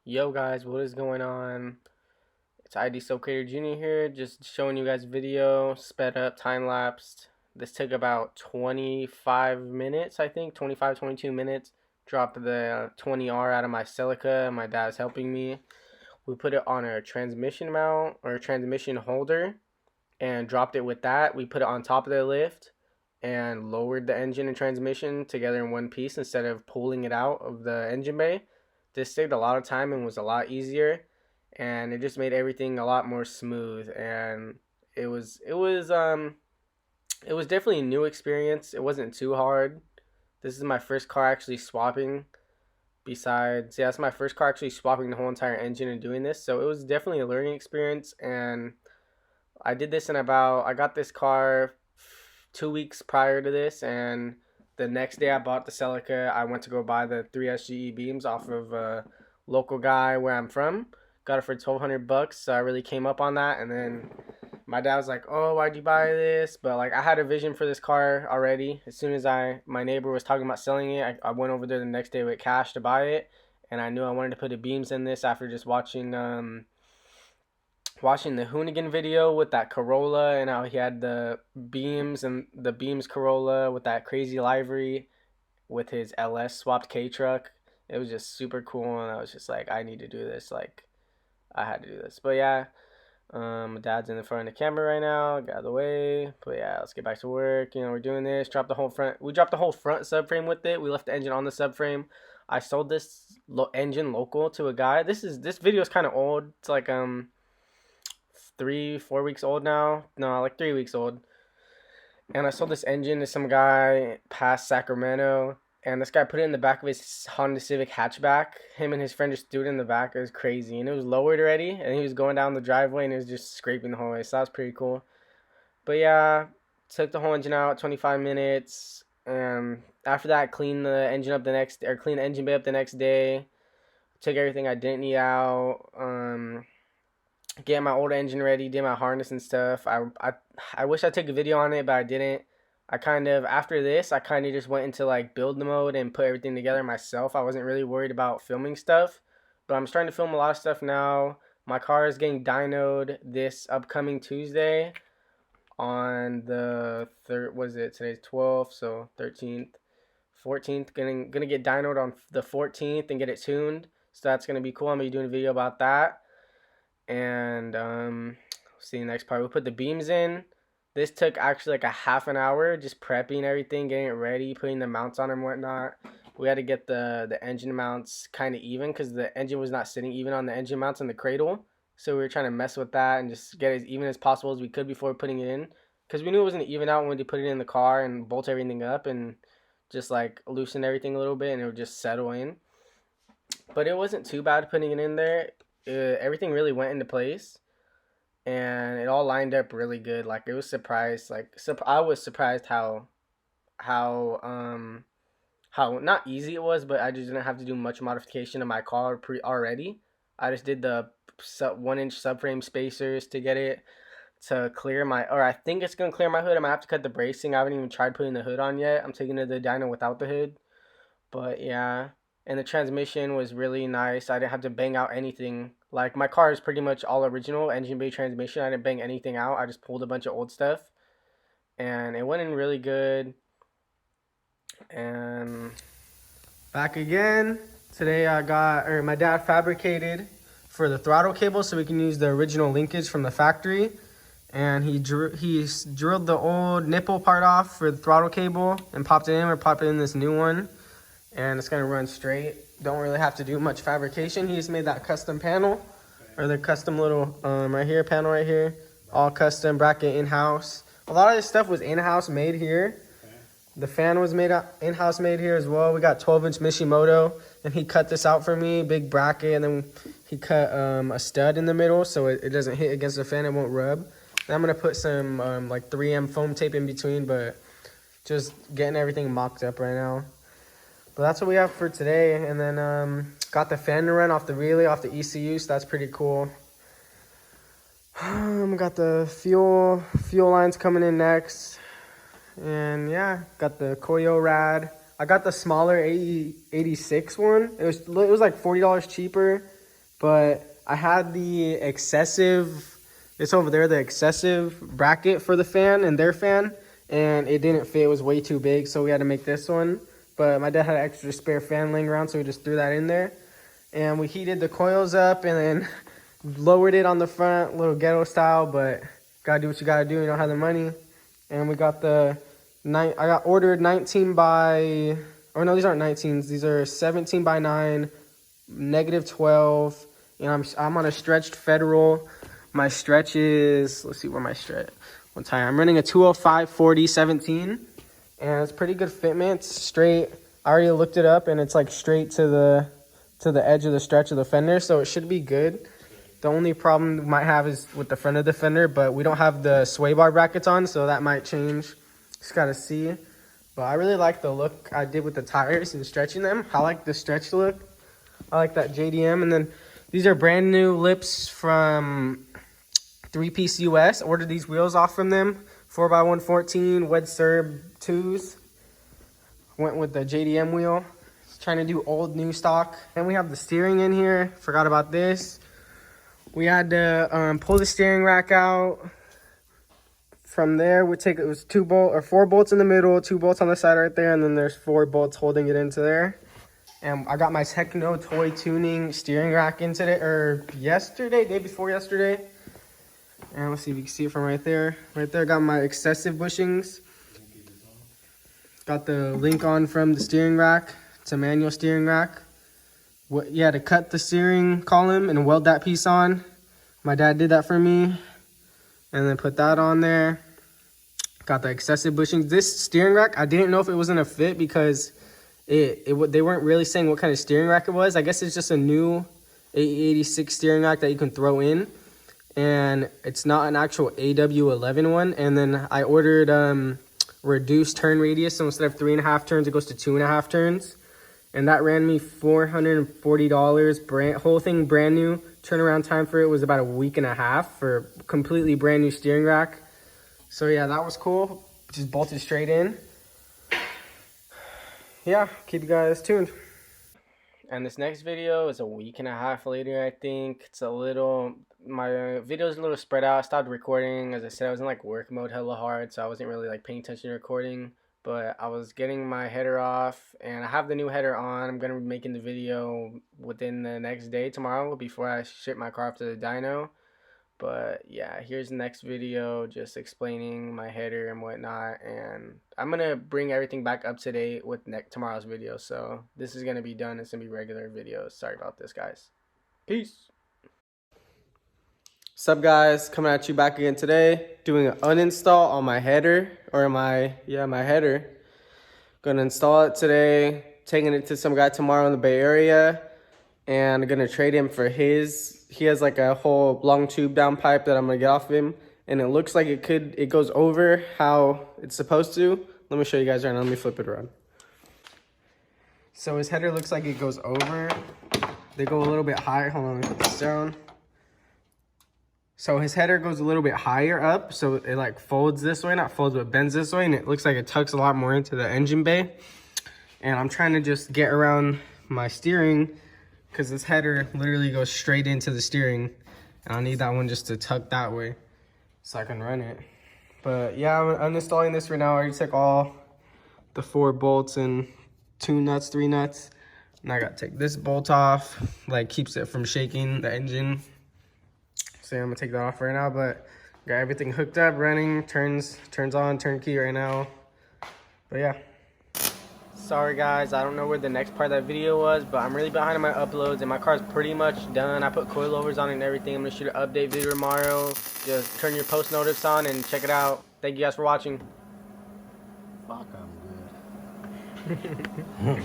Yo guys, what is going on? It's ID So Creator Jr. here, just showing you guys video, sped up, time lapsed. This took about 25 minutes, I think, 25, 22 minutes. Dropped the 20R out of my Celica, my dad's helping me. We put it on a transmission mount or a transmission holder and dropped it with that. We put it on top of the lift and lowered the engine and transmission together in one piece instead of pulling it out of the engine bay. This saved a lot of time and was a lot easier, and it just made everything a lot more smooth. And it was definitely a new experience. It wasn't too hard. This is my first car actually swapping. Besides, yeah, it's my first car actually swapping the whole entire engine and doing this. So it was definitely a learning experience, and I did this in about, I got this car 2 weeks prior to this, and the next day I bought the Celica. I went to go buy the 3SGE beams off of a local guy where I'm from. Got it for 1,200 bucks, so I really came up on that. And then my dad was like, "Oh, why'd you buy this?" But like I had a vision for this car already. As soon as my neighbor was talking about selling it, I went over there the next day with cash to buy it, and I knew I wanted to put the beams in this after just watching the Hoonigan video with that Corolla and how he had the beams and the beams Corolla with that crazy livery with his LS swapped K truck. It was just super cool, and I was just like, I need to do this. Like, I had to do this. But yeah, my dad's in the front of the camera right now. Get out of the way. But yeah, let's get back to work. You know, we're doing this. Drop the whole front. We dropped the whole front subframe with it. We left the engine on the subframe. I sold this engine local to a guy. This video is kind of old. It's like 3, 4 weeks old now. No, like 3 weeks old. And I sold this engine to some guy past Sacramento. And this guy put it in the back of his Honda Civic hatchback. Him and his friend just threw it in the back. It was crazy. And it was lowered already. And he was going down the driveway and it was just scraping the whole way. So that was pretty cool. But yeah, took the whole engine out, 25 minutes. And after that, cleaned the engine up cleaned the engine bay up the next day. Took everything I didn't need out. Get my old engine ready, did my harness and stuff. I wish I took a video on it, but I didn't. After this, I kind of just went into like build mode and put everything together myself. I wasn't really worried about filming stuff, but I'm starting to film a lot of stuff now. My car is getting dynoed this upcoming Tuesday on the today's 12th, so 13th, 14th. Gonna get dynoed on the 14th and get it tuned. So that's gonna be cool. I'm gonna be doing a video about that. And see the next part. We put the beams in. This took actually like a half an hour, just prepping everything, getting it ready, putting the mounts on and whatnot. We had to get the engine mounts kind of even because the engine was not sitting even on the engine mounts in the cradle. So we were trying to mess with that and just get it as even as possible as we could before putting it in, because we knew it was gonna even out when we put it in the car and bolt everything up and just like loosen everything a little bit, and it would just settle in. But it wasn't too bad putting it in there. Everything really went into place, and it all lined up really good. Like it was surprised. I was surprised how not easy it was, but I just didn't have to do much modification to my car already. I just did the 1-inch subframe spacers to get it to clear or I think it's gonna clear my hood. I'm gonna have to cut the bracing. I haven't even tried putting the hood on yet. I'm taking it to the dyno without the hood. But yeah, and the transmission was really nice. I didn't have to bang out anything. Like my car is pretty much all original engine bay transmission. I didn't bang anything out. I just pulled a bunch of old stuff, and it went in really good. And back again. Today my dad fabricated for the throttle cable so we can use the original linkage from the factory. And he drilled the old nipple part off for the throttle cable and popped it in. We're popping in this new one, and it's gonna run straight. Don't really have to do much fabrication. He just made that custom panel, or the custom little panel right here, all custom bracket in-house. A lot of this stuff was in-house made here. The fan was made in-house made here as well. We got 12-inch Mishimoto, and he cut this out for me, big bracket, and then he cut a stud in the middle so it doesn't hit against the fan, it won't rub. And I'm gonna put some like 3M foam tape in between, but just getting everything mocked up right now. But that's what we have for today. And then got the fan to run off the relay, off the ECU, so that's pretty cool. Got the fuel lines coming in next. And yeah, got the Koyo rad. I got the smaller 86 one. It was like $40 cheaper. but I had the excessive, it's over there, the excessive bracket for the fan and their fan, and it didn't fit. It was way too big, so we had to make this one. But my dad had an extra spare fan laying around, so we just threw that in there. And we heated the coils up and then lowered it on the front, little ghetto style, but gotta do what you gotta do. You don't have the money. And we got I got ordered 19 by, or no, these aren't 19s. These are 17 by 9, -12. And I'm on a stretched Federal. My stretch is, let's see where my stretch, what time. I'm running a 205/40/17. And it's pretty good fitment. It's straight. I already looked it up and it's like straight to the edge of the stretch of the fender. So it should be good. The only problem we might have is with the front of the fender, but we don't have the sway bar brackets on, so that might change. Just gotta see. But I really like the look I did with the tires and stretching them. I like the stretch look. I like that JDM. And then these are brand new lips from 3-Piece US. Ordered these wheels off from them. 4x114 Wed Serb 2s. Went with the JDM wheel. Trying to do old new stock. Then we have the steering in here. Forgot about this. We had to pull the steering rack out. From there, it was 4 bolts in the middle, 2 bolts on the side right there, and then there's 4 bolts holding it into there. And I got my Techno Toy Tuning steering rack in today, or day before yesterday. And let's see if you can see it from right there. Right there, got my excessive bushings. Got the link on from the steering rack. It's a manual steering rack. Yeah, to cut the steering column and weld that piece on. My dad did that for me. And then put that on there. Got the excessive bushings. This steering rack, I didn't know if it was gonna fit because they weren't really saying what kind of steering rack it was. I guess it's just a new 886 steering rack that you can throw in. And it's not an actual AW11 one. And then I ordered reduced turn radius. So instead of 3.5 turns, it goes to 2.5 turns. And that ran me $440. Whole thing brand new. Turnaround time for it was about a week and a half for completely brand new steering rack. So yeah, that was cool. Just bolted straight in. Yeah, keep you guys tuned. And this next video is a week and a half later, I think. My video's a little spread out. I stopped recording. As I said, I was in like work mode hella hard, so I wasn't really like paying attention to recording. But I was getting my header off, and I have the new header on. I'm going to be making the video within the next day, tomorrow, before I ship my car off to the dyno. But yeah, here's the next video, just explaining my header and whatnot. And I'm going to bring everything back up to date with tomorrow's video. So this is going to be done. It's going to be regular videos. Sorry about this, guys. Peace. Sup guys, coming at you back again today, doing an uninstall on my header, or my header. Gonna install it today, taking it to some guy tomorrow in the Bay Area, and I'm gonna trade him for his. He has like a whole long tube down pipe that I'm gonna get off of him, and it looks like it goes over how it's supposed to. Let me show you guys right now, let me flip it around. So his header looks like it goes over. They go a little bit higher, hold on, let me put this down. So his header goes a little bit higher up, so it like folds this way, not folds, but bends this way, and it looks like it tucks a lot more into the engine bay. And I'm trying to just get around my steering, because this header literally goes straight into the steering, and I need that one just to tuck that way, so I can run it. But yeah, I'm uninstalling this right now. I already took all the 4 bolts and 2 nuts, 3 nuts, and I gotta take this bolt off, like keeps it from shaking the engine. So I'm gonna take that off right now, but got everything hooked up, running, turns on, turnkey right now. But yeah. Sorry guys, I don't know where the next part of that video was, but I'm really behind on my uploads and my car's pretty much done. I put coilovers on it and everything. I'm gonna shoot an update video tomorrow. Just turn your post notice on and check it out. Thank you guys for watching. Fuck, I'm good.